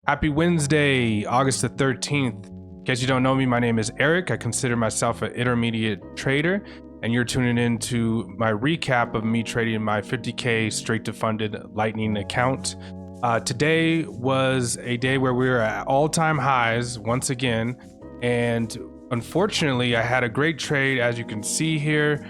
Happy Wednesday, August the 13th. In case you don't know me, my name is Eric. I consider myself an intermediate trader, and you're tuning in to my recap of me trading my 50K straight to funded Lightning account. Today was a day where we were at all-time highs once again, and unfortunately I had a great trade, as you can see here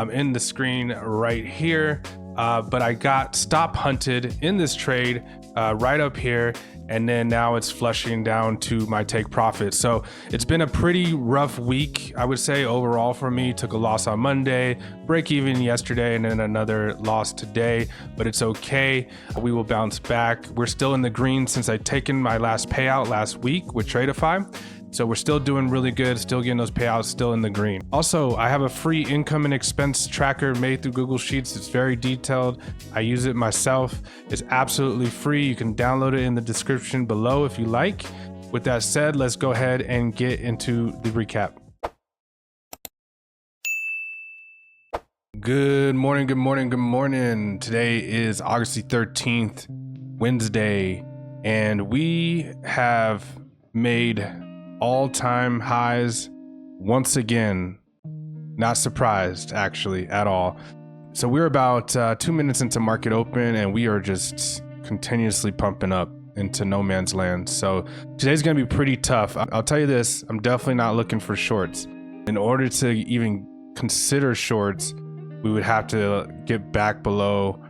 in the screen right here, but I got stop hunted in this trade right up here, and then now it's flushing down to my take profit. So it's been a pretty rough week, I would say, overall for me. Took a loss on Monday, break even yesterday, and then another loss today, but it's okay. We will bounce back. We're still in the green since I'd taken my last payout last week with Tradeify. So we're still doing really good, still getting those payouts, still in the green. Also, I have a free income and expense tracker made through Google Sheets. It's very detailed. I use it myself. It's absolutely free. You can download it in the description below if you like. With that said, let's go ahead and get into the recap. Good morning, good morning, good morning. Today is August the 13th, Wednesday, and we have made all-time highs once again. Not surprised actually at all. So we're about 2 minutes into market open, and we are just continuously pumping up into no man's land. So today's gonna be pretty tough. I'll tell you this, I'm definitely not looking for shorts. In order to even consider shorts, we would have to get back below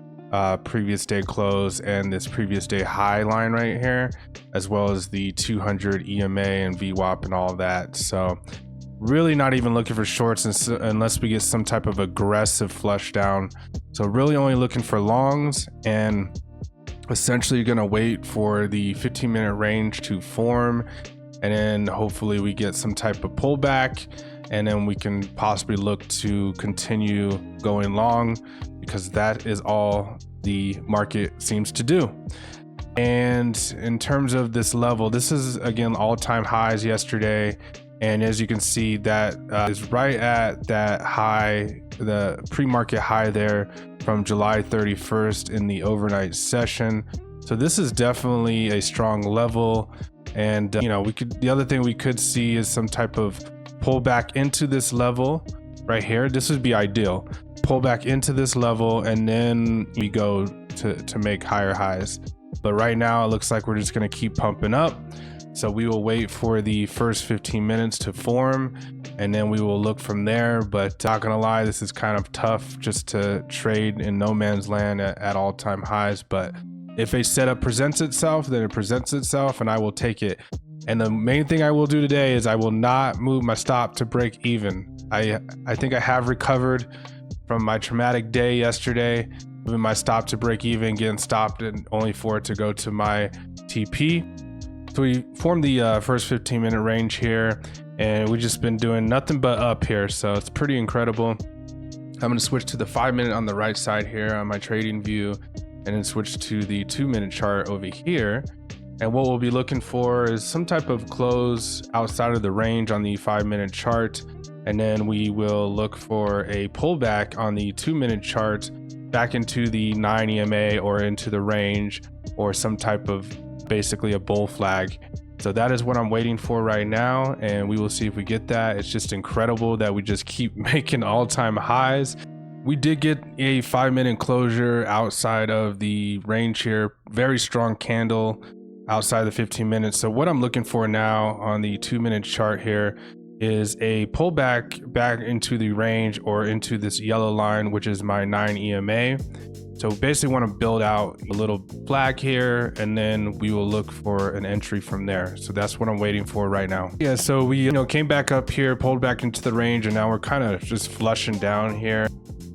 previous day close and this previous day high line right here, as well as the 200 EMA and VWAP and all that. So really not even looking for shorts unless we get some type of aggressive flush down. So really only looking for longs, and essentially you're gonna wait for the 15-minute range to form, and then hopefully we get some type of pullback, and then we can possibly look to continue going long, because that is all the market seems to do. And in terms of this level, this is again all-time highs yesterday, and as you can see, that is right at that high, the pre-market high there from July 31st in the overnight session. So this is definitely a strong level, and you know, the other thing we could see is some type of pull back into this level right here. This would be ideal. Pull back into this level, and then we go to make higher highs. But right now it looks like we're just going to keep pumping up. So we will wait for the first 15 minutes to form, and then we will look from there. But not gonna lie, this is kind of tough just to trade in no man's land at all-time highs. But if a setup presents itself, then it presents itself, and I will take it. And the main thing I will do today is I will not move my stop to break even. I think I have recovered from my traumatic day yesterday, moving my stop to break even, getting stopped, and only for it to go to my TP. So we formed the first 15-minute range here, and we've just been doing nothing but up here. So it's pretty incredible. I'm going to switch to the 5-minute on the right side here on my trading view, and then switch to the 2-minute chart over here. And what we'll be looking for is some type of close outside of the range on the 5-minute chart. And then we will look for a pullback on the 2-minute chart back into the 9 EMA or into the range, or some type of basically a bull flag. So that is what I'm waiting for right now, and we will see if we get that. It's just incredible that we just keep making all-time highs. We did get a 5-minute closure outside of the range here. Very strong candle outside the 15 minutes. So what I'm looking for now on the 2-minute chart here is a pullback back into the range or into this yellow line, which is my 9 EMA. So basically want to build out a little flag here, and then we will look for an entry from there. So that's what I'm waiting for right now. Yeah, so we came back up here, pulled back into the range, and now we're kind of just flushing down here.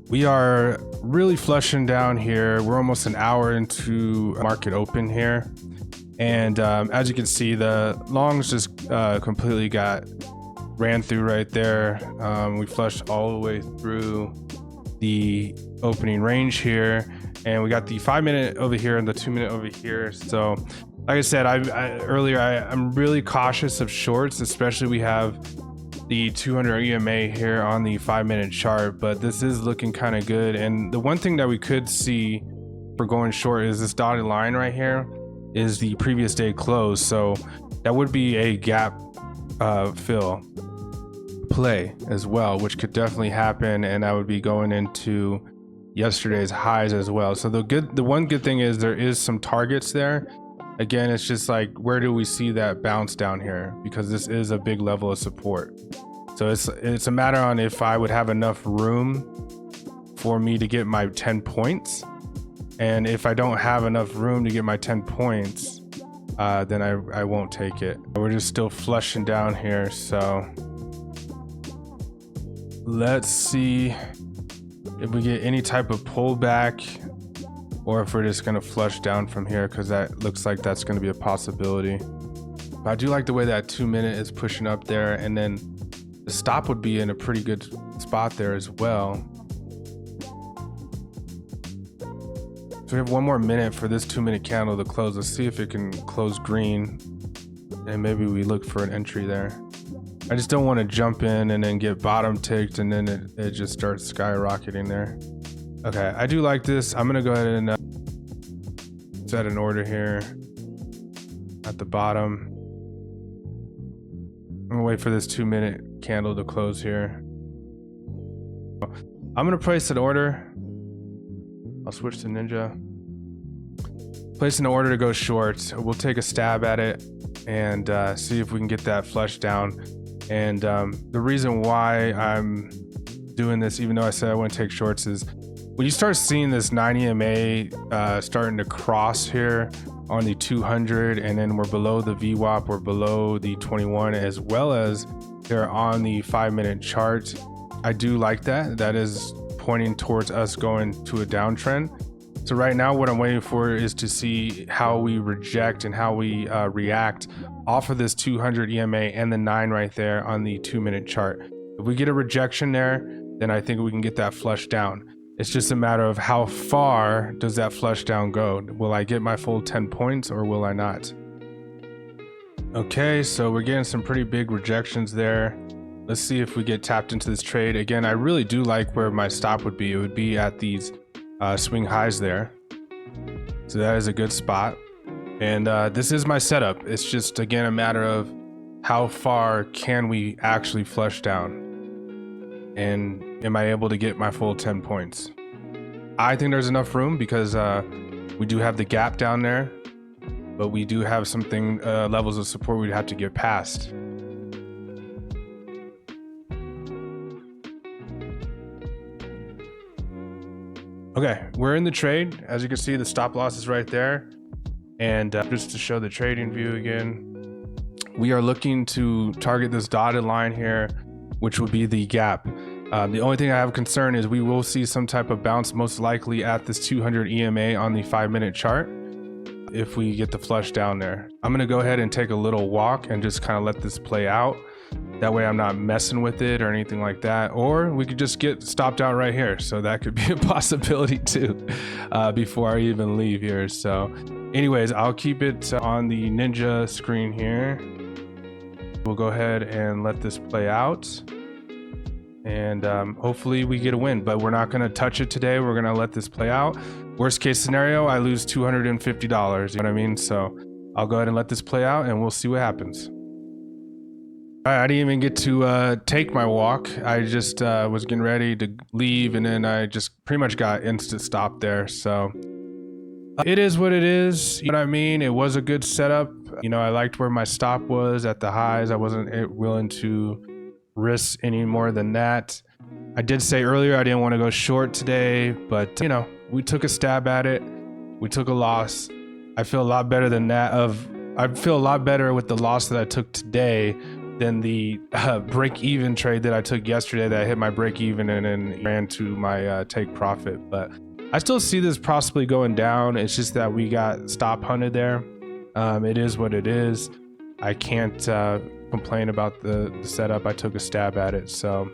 We are really flushing down here. We're almost an hour into market open here. And as you can see, the longs just completely ran through right there. We flushed all the way through the opening range here, and we got the 5-minute over here and the 2-minute over here. So like I said earlier, I'm really cautious of shorts, especially we have the 200 EMA here on the 5-minute chart, but this is looking kind of good. And the one thing that we could see for going short is this dotted line right here. is the previous day close, so that would be a gap fill play as well, which could definitely happen, and I would be going into yesterday's highs as well. So the one good thing is there is some targets there. Again, it's just like, where do we see that bounce down here, because this is a big level of support. So it's a matter on if I would have enough room for me to get my 10 points, and if I don't have enough room to get my 10 points, then I won't take it. We're just still flushing down here, so let's see if we get any type of pullback, or if we're just gonna flush down from here, because that looks like that's gonna be a possibility. But I do like the way that 2 minute is pushing up there, and then the stop would be in a pretty good spot there as well. So we have 1 more minute for this 2 minute candle to close. Let's see if it can close green, and maybe we look for an entry there. I just don't want to jump in and then get bottom ticked, and then it just starts skyrocketing there. Okay, I do like this. I'm gonna go ahead and set an order here at the bottom. I'm gonna wait for this 2 minute candle to close here. I'm gonna place an order. I'll switch to Ninja. Place an order to go short. We'll take a stab at it and see if we can get that flush down. And the reason why I'm doing this, even though I said I wouldn't take shorts, is when you start seeing this 9 EMA starting to cross here on the 200, and then we're below the VWAP, we're below the 21, as well as they're on the 5 minute chart. I do like that. That is pointing towards us going to a downtrend. So right now what I'm waiting for is to see how we reject and how we react off of this 200 EMA and the 9 right there on the 2 minute chart. If we get a rejection there, then I think we can get that flush down. It's just a matter of how far does that flush down go. Will I get my full 10 points or will I not? Okay, so we're getting some pretty big rejections there. Let's see if we get tapped into this trade. Again, I really do like where my stop would be. It would be at these swing highs there. So that is a good spot. And this is my setup. It's just, again, a matter of how far can we actually flush down? And am I able to get my full 10 points? I think there's enough room because we do have the gap down there, but we do have something levels of support we'd have to get past. Okay, we're in the trade. As you can see, the stop loss is right there. And just to show the trading view again, we are looking to target this dotted line here, which would be the gap. The only thing I have concern is we will see some type of bounce, most likely at this 200 EMA on the 5 minute chart, if we get the flush down there. I'm gonna go ahead and take a little walk and just kind of let this play out. That way I'm not messing with it or anything like that. Or we could just get stopped out right here. So that could be a possibility too, before I even leave here. So anyways, I'll keep it on the Ninja screen here. We'll go ahead and let this play out. And hopefully we get a win, but we're not gonna touch it today. We're gonna let this play out. Worst case scenario, I lose $250, you know what I mean? So I'll go ahead and let this play out and we'll see what happens. I didn't even get to take my walk. I just was getting ready to leave, and then I just pretty much got instant stop there. So it is what it is. You know what I mean? It was a good setup. You know, I liked where my stop was at the highs. I wasn't willing to risk any more than that. I did say earlier I didn't want to go short today, but you know, we took a stab at it. We took a loss. I feel a lot better than that. I feel a lot better with the loss that I took today than the break-even trade that I took yesterday that I hit my break-even and then ran to my take profit. But I still see this possibly going down. It's just that we got stop hunted there. It is what it is. I can't complain about the setup. I took a stab at it. So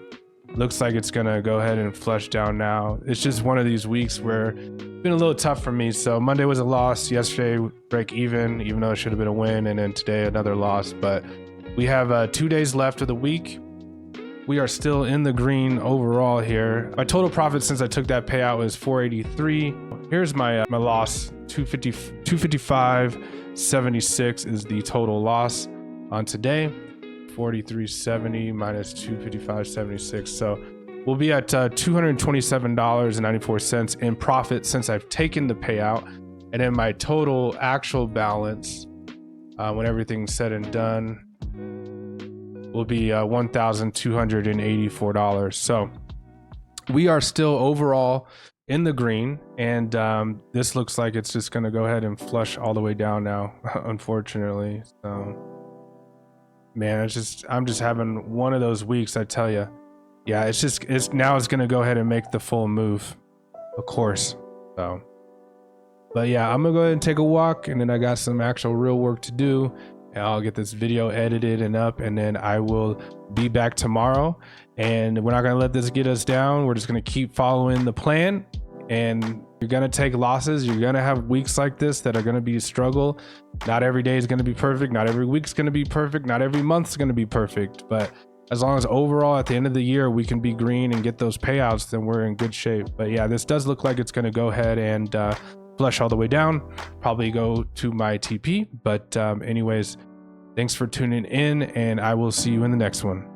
looks like it's gonna go ahead and flush down now. It's just one of these weeks where it's been a little tough for me. So Monday was a loss, yesterday break even though it should have been a win, and then today another loss. But we have 2 days left of the week. We are still in the green overall here. My total profit since I took that payout was 483. Here's my loss, 255, $43.76 is the total loss on today. 43.70 minus 255.76. So we'll be at $227.94 in profit since I've taken the payout. And then my total actual balance, when everything's said and done, will be $1,284. So we are still overall in the green, and this looks like it's just going to go ahead and flush all the way down now, unfortunately. So man, I'm just having one of those weeks, I tell you. Yeah, it's going to go ahead and make the full move, of course. So, but yeah, I'm gonna go ahead and take a walk, and then I got some actual real work to do, and I'll get this video edited and up, and then I will be back tomorrow. And we're not gonna let this get us down. We're just gonna keep following the plan, and you're gonna take losses. You're gonna have weeks like this that are gonna be a struggle. Not every day is gonna be perfect. Not every week's gonna be perfect. Not every month's gonna be perfect. But as long as overall at the end of the year we can be green and get those payouts, then we're in good shape. But yeah, this does look like it's gonna go ahead and flush all the way down. Probably go to my TP. But anyways, thanks for tuning in, and I will see you in the next one.